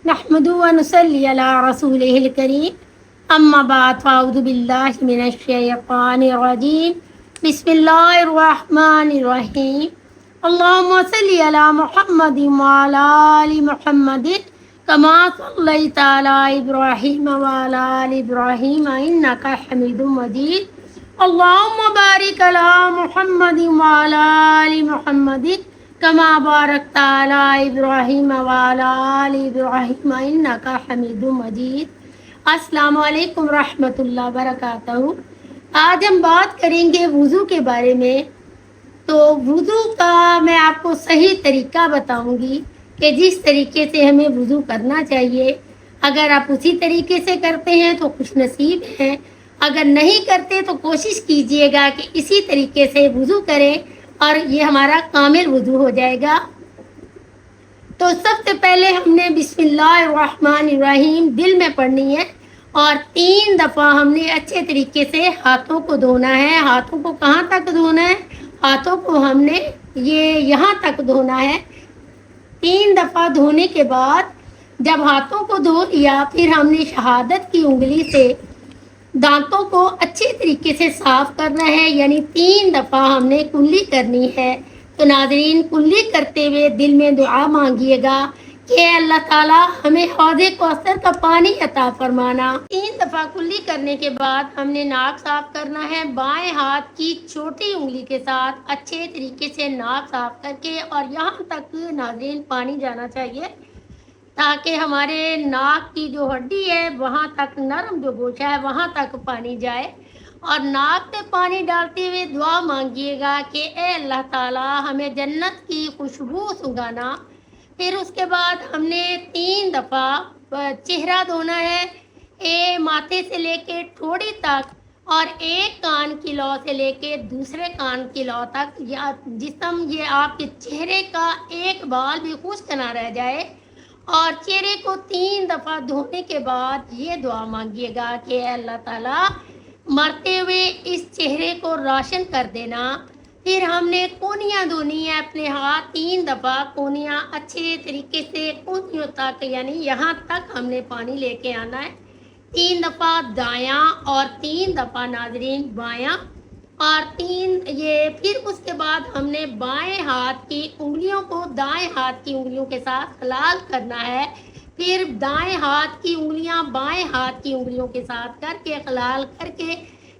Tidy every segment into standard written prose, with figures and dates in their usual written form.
نحمدو و نصلی علی رسولہ الکریم اما بعد فاعوذ باللہ من الشیطان الرجیم بسم اللہ الرحمن الرحیم اللہم صلی علی محمد وعلی آل محمد کما صلیت علی ابراہیم وعلی آل ابراہیم انکا حمید مجید اللہم بارک علی محمد وعلی آل محمد کما بارکت علی ابراہیم وعلی آل ابراہیم انکا حمید مجید۔ السلام علیکم رحمۃ اللہ وبرکاتہ۔ آج ہم بات کریں گے وضو کے بارے میں۔ تو وضو کا میں آپ کو صحیح طریقہ بتاؤں گی کہ جس طریقے سے ہمیں وضو کرنا چاہیے۔ اگر آپ اسی طریقے سے کرتے ہیں تو خوش نصیب ہیں، اگر نہیں کرتے تو کوشش کیجئے گا کہ اسی طریقے سے وضو کریں اور یہ ہمارا کامل وضو ہو جائے گا۔ تو سب سے پہلے ہم نے بسم اللہ الرحمن الرحیم دل میں پڑھنی ہے اور 3 دفعہ ہم نے اچھے طریقے سے ہاتھوں کو دھونا ہے۔ ہاتھوں کو کہاں تک دھونا ہے؟ ہاتھوں کو ہم نے یہاں تک دھونا ہے۔ 3 دفعہ دھونے کے بعد جب ہاتھوں کو دھو لیا، پھر ہم نے شہادت کی انگلی سے دانتوں کو اچھے طریقے سے صاف کرنا ہے، یعنی 3 دفعہ ہم نے کلی کرنی ہے۔ تو ناظرین، کلی کرتے ہوئے دل میں دعا مانگیے گا کہ اللہ تعالیٰ ہمیں حوض کوثر کا پانی عطا فرمانا۔ 3 دفعہ کلی کرنے کے بعد ہم نے ناک صاف کرنا ہے، بائیں ہاتھ کی چھوٹی انگلی کے ساتھ اچھے طریقے سے ناک صاف کر کے، اور یہاں تک ناظرین پانی جانا چاہیے تاکہ ہمارے ناک کی جو ہڈی ہے وہاں تک، نرم جو گوشہ ہے وہاں تک پانی جائے، اور ناک میں پانی ڈالتے ہوئے دعا مانگیے گا کہ اے اللہ تعالیٰ ہمیں جنت کی خوشبو سنگانا۔ پھر اس کے بعد ہم نے 3 دفعہ چہرہ دھونا ہے، ماتھے سے لے کے ٹھوڑی تک، اور ایک کان کی لو سے لے کے دوسرے کان کی لو تک، یا جسم یہ آپ کے چہرے کا ایک بال بھی خشک نہ رہ جائے۔ اور چہرے کو 3 دفعہ دھونے کے بعد یہ دعا مانگیے گا کہ اے اللہ تعالیٰ مرتے ہوئے اس چہرے کو روشن کر دینا۔ پھر ہم نے کونیاں دھونی ہے، اپنے ہاتھ 3 دفعہ کونیاں اچھے طریقے سے کونیوں تک، یعنی یہاں تک ہم نے پانی لے کے آنا ہے۔ 3 دفعہ دایاں اور 3 دفعہ ناظرین بایاں، اور پھر اس کے بعد ہم نے بائیں ہاتھ کی انگلیوں کو دائیں ہاتھ کی انگلیوں کے ساتھ حلال کرنا ہے۔ پھر دائیں ہاتھ کی انگلیاں بائیں ہاتھ کی انگلیوں کے ساتھ کر کے حلال کر کے،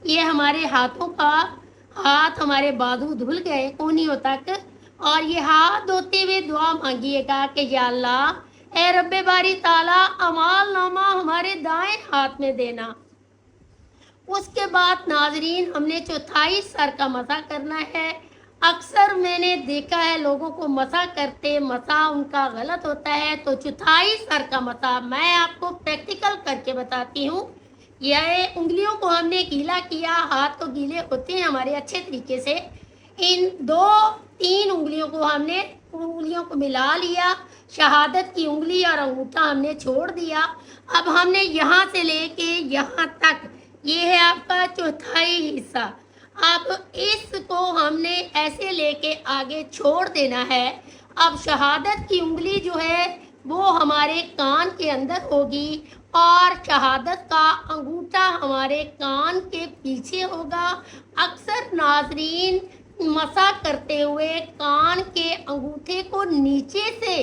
یہ ہمارے ہاتھ ہمارے بازو دھل گئے کونیوں تک، اور یہ ہاتھ دھوتے ہوئے دعا مانگیے گا کہ یا اللہ اے رب باری تعالیٰ اعمال نامہ ہمارے دائیں ہاتھ میں دینا۔ اس کے بعد ناظرین ہم نے چوتھائی سر کا مسح کرنا ہے۔ اکثر میں نے دیکھا ہے لوگوں کو مسح کرتے مسح ان کا غلط ہوتا ہے، تو چوتھائی سر کا مسح میں آپ کو پریکٹیکل کر کے بتاتی ہوں۔ یہ انگلیوں کو ہم نے گیلا کیا، ہاتھ تو گیلے ہوتے ہیں ہمارے اچھے طریقے سے، ان 2-3 انگلیوں کو ہم نے انگلیوں کو ملا لیا، شہادت کی انگلی اور انگوٹھا ہم نے چھوڑ دیا۔ اب ہم نے یہاں سے لے کے یہاں تک، یہ ہے آپ کا چوتھائی حصہ، اب اس کو ہم نے ایسے لے کے آگے چھوڑ دینا ہے۔ اب شہادت کی انگلی جو ہے وہ ہمارے کان کے اندر ہوگی، اور شہادت کا انگوٹھا ہمارے کان کے پیچھے ہوگا۔ اکثر ناظرین مسح کرتے ہوئے کان کے انگوٹھے کو نیچے سے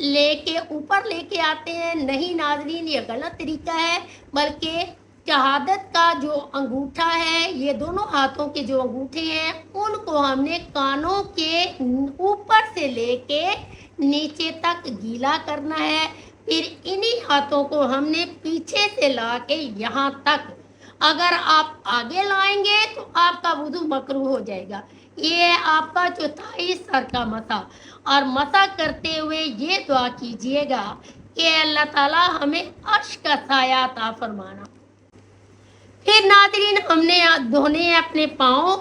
لے کے اوپر لے کے آتے ہیں، نہیں ناظرین یہ غلط طریقہ ہے، بلکہ شہادت کا جو انگوٹھا ہے، یہ دونوں ہاتھوں کے جو انگوٹھے ہیں ان کو ہم نے کانوں کے اوپر سے لے کے نیچے تک گیلا کرنا ہے۔ پھر انہی ہاتھوں کو ہم نے پیچھے سے لا کے یہاں تک، اگر آپ آگے لائیں گے تو آپ کا وضو مکروہ ہو جائے گا۔ یہ ہے آپ کا چوتھائی سر کا مسح، اور مسح کرتے ہوئے یہ دعا کیجئے گا کہ اللہ تعالیٰ ہمیں عرش کا سایہ عطا فرمانا۔ پھر ناظرین ہم نے دھونے ہیں اپنے پاؤں،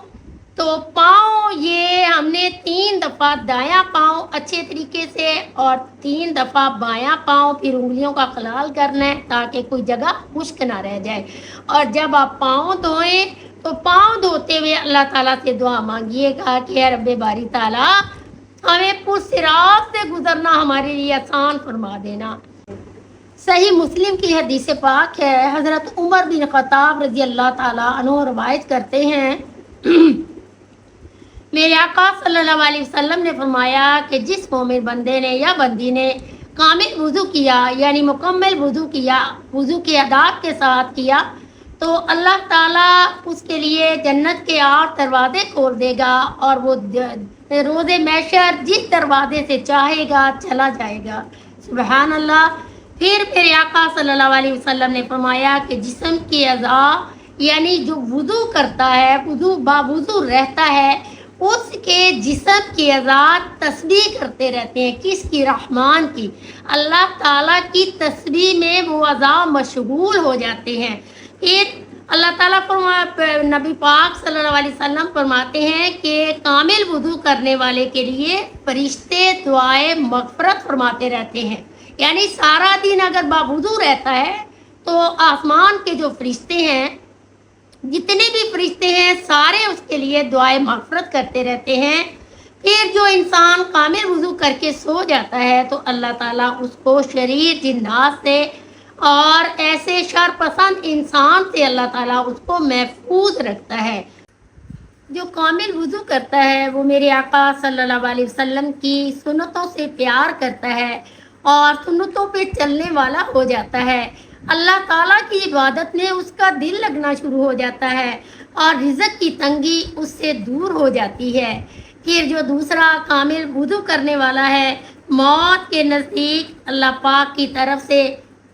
تو پاؤں یہ ہم نے 3 دفعہ دایاں پاؤں اچھے طریقے سے، اور 3 دفعہ بایاں پاؤں، پھر انگلیوں کا خلال کرنا ہے تاکہ کوئی جگہ خشک نہ رہ جائے۔ اور جب آپ پاؤں دھوئیں تو پاؤں دھوتے ہوئے اللہ تعالیٰ سے دعا مانگیے گا کہ اے رب باری تعالیٰ ہمیں پرصراط سے گزرنا ہمارے لیے آسان فرما دینا۔ صحیح مسلم کی حدیث پاک ہے، حضرت عمر بن خطاب رضی اللہ تعالیٰ عنہ روایت کرتے ہیں، میرے آقا صلی اللہ علیہ وسلم نے فرمایا کہ جس مومن بندے نے یا بندی نے کامل وضو کیا، یعنی مکمل وضو کیا، وضو کے آداب کے ساتھ کیا، تو اللہ تعالیٰ اس کے لیے جنت کے 8 دروازے کھول دے گا اور وہ روز محشر جس دروازے سے چاہے گا چلا جائے گا۔ سبحان اللہ۔ پھر میرے آقا صلی اللہ علیہ وسلم نے فرمایا کہ جسم کی اعضاء یعنی جو وضو کرتا ہے، وضو باوضو رہتا ہے، اس کے جسم کی اعضاء تسبیح کرتے رہتے ہیں۔ کس کی؟ رحمان کی، اللہ تعالیٰ کی تسبیح میں وہ اعضاء مشغول ہو جاتے ہیں۔ پھر اللہ تعالیٰ نبی پاک صلی اللہ علیہ وسلم فرماتے ہیں کہ کامل وضو کرنے والے کے لیے فرشتے دعائے مغفرت فرماتے رہتے ہیں، یعنی سارا دن اگر باوضو رہتا ہے تو آسمان کے جو فرشتے ہیں، جتنے بھی فرشتے ہیں، سارے اس کے لیے دعائے مغفرت کرتے رہتے ہیں۔ پھر جو انسان کامل وضو کر کے سو جاتا ہے تو اللہ تعالیٰ اس کو شریر جنات سے اور ایسے شر پسند انسان سے اللہ تعالیٰ اس کو محفوظ رکھتا ہے۔ جو کامل وضو کرتا ہے وہ میرے آقا صلی اللہ علیہ وسلم کی سنتوں سے پیار کرتا ہے اور سنتوں پہ چلنے والا ہو جاتا ہے۔ اللہ تعالیٰ کی عبادت میں اس کا دل لگنا شروع ہو جاتا ہے اور رزق کی تنگی اس سے دور ہو جاتی ہے۔ پھر جو دوسرا کامل وضو کرنے والا ہے، موت کے نزدیک اللہ پاک کی طرف سے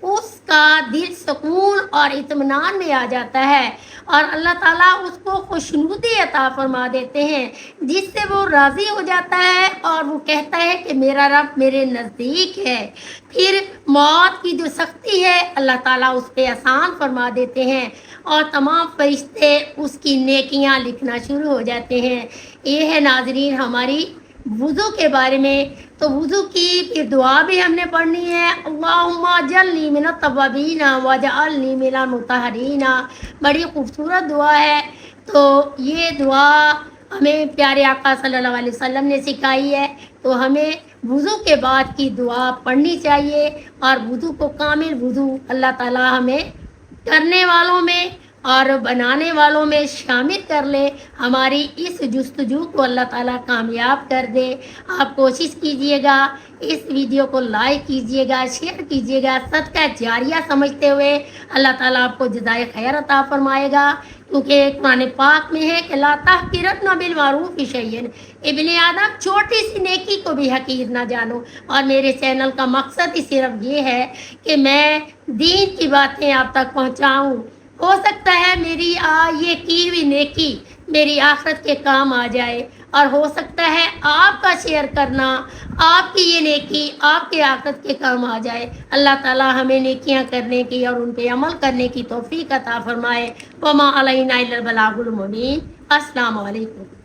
اس کا دل سکون اور اطمینان میں آ جاتا ہے اور اللہ تعالیٰ اس کو خوشنودی عطا فرما دیتے ہیں، جس سے وہ راضی ہو جاتا ہے اور وہ کہتا ہے کہ میرا رب میرے نزدیک ہے۔ پھر موت کی جو سختی ہے اللہ تعالیٰ اس پہ آسان فرما دیتے ہیں اور تمام فرشتے اس کی نیکیاں لکھنا شروع ہو جاتے ہیں۔ یہ ہے ناظرین ہماری وضو کے بارے میں۔ تو وضو کی پھر دعا بھی ہم نے پڑھنی ہے، اللہم اجعلنی من التوابین واجعلنی من المطہرین۔ بڑی خوبصورت دعا ہے۔ تو یہ دعا ہمیں پیارے آقا صلی اللہ علیہ وسلم نے سکھائی ہے، تو ہمیں وضو کے بعد کی دعا پڑھنی چاہیے اور وضو کو کامل وضو اللہ تعالیٰ ہمیں کرنے والوں میں اور بنانے والوں میں شامل کر لے۔ ہماری اس جستجو کو اللہ تعالیٰ کامیاب کر دے۔ آپ کوشش کیجئے گا، اس ویڈیو کو لائک کیجئے گا، شیئر کیجئے گا، صدقہ جاریہ سمجھتے ہوئے اللہ تعالیٰ آپ کو جزائے خیر عطا فرمائے گا، کیونکہ قرآن پاک میں ہے کہ لا تحقرن بالمعروف شیئا، ابن آدم چھوٹی سی نیکی کو بھی حقیر نہ جانو۔ اور میرے چینل کا مقصد ہی صرف یہ ہے کہ میں دین کی باتیں آپ تک پہنچاؤں۔ ہو سکتا ہے میری یہ کی ہوئی نیکی میری آخرت کے کام آ جائے، اور ہو سکتا ہے آپ کا شیئر کرنا، آپ کی یہ نیکی آپ کے آخرت کے کام آ جائے۔ اللہ تعالیٰ ہمیں نیکیاں کرنے کی اور ان پہ عمل کرنے کی توفیق عطا فرمائے۔ وما علینا الا البلاغ المبین۔ السلام علیکم۔